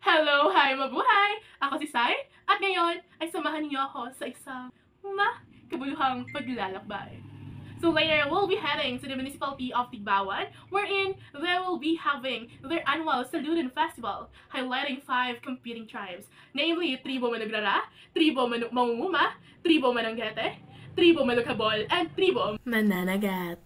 Hello, hi mabuhay! Ako si Sai, at ngayon ay samahan niyo ako sa isang kabuluhang paglalakbay. So later, we'll be heading to the municipality of Tigbawan, wherein they will be having their annual Saluden Festival, highlighting 5 competing tribes, namely Tribo Manugrara, Tribo Mangunguma, Tribo Mananggete, Tribo Malukabol, and Tribo Mananagat.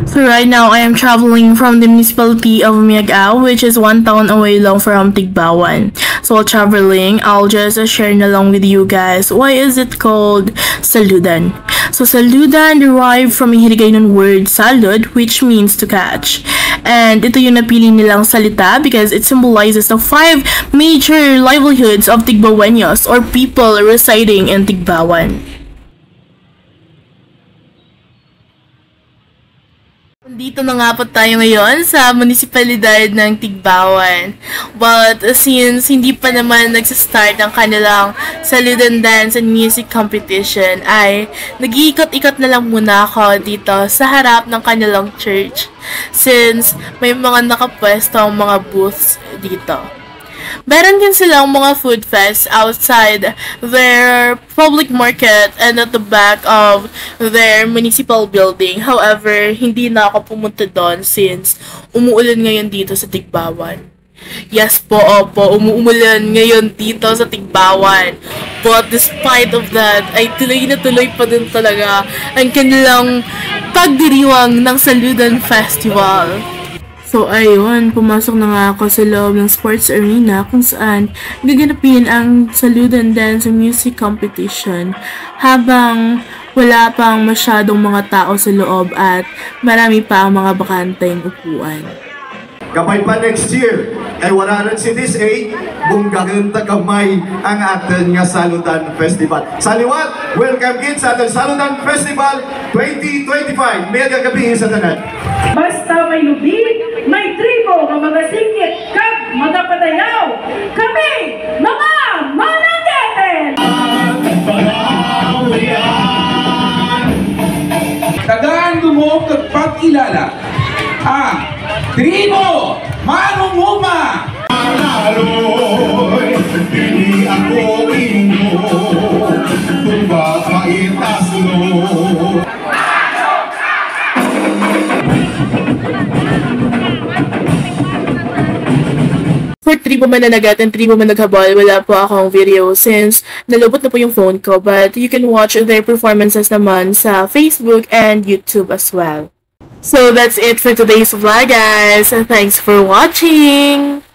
So right now, I am traveling from the municipality of Miagao, which is 1 town away lang from Tigbawan. So while traveling, I'll just share na lang with you guys why is it called Saludan. So Saludan derived from a Hiligaynon word salud, which means to catch. And ito yung napili nilang salita because it symbolizes the 5 major livelihoods of Tigbaweños or people residing in Tigbawan. Dito na nga po tayo ngayon sa munisipalidad ng Tigbawan. But since hindi pa naman nagsistart ang kanilang Saludan Dance and Music Competition, ay nag-iikot-ikot na lang muna ako dito sa harap ng kanilang church since may mga nakapwestong mga booths dito. Meron din silang mga food fest outside their public market and at the back of their municipal building. However, hindi na ako pumunta doon since umuulan ngayon dito sa Tigbawan. Yes po, opo, umuulan ngayon dito sa Tigbawan. But despite of that, ay tuloy na tuloy pa din talaga ang kanilang pagdiriwang ng Saludan Festival. So ayun, pumasok na nga ako sa loob ng sports arena kung saan gaganapin ang Saludan Dance and Music Competition habang wala pang masyadong mga tao sa loob at marami pa ang mga bakanteng upuan. Kapay pa next year, ay wala rin si this kung gaganda kamay ang atin nga Saludan Festival. Saliwat, welcome kids sa ating Saludan Festival 2025. May gagabihin sa tanan. Basta may lubi, may tribo, mga singit, kag mga padayaw, kami, mga mananggeten! Tagaan mo pagpakilala ang Tribo Mangunguma! Alaloy, hindi ako ino, kung bakit aslo. For Tribo Mananagat and Tribo Managhabol, wala po akong video since nalubot na po yung phone ko, but you can watch their performances naman sa Facebook and YouTube as well. So that's it for today's vlog, guys, and thanks for watching!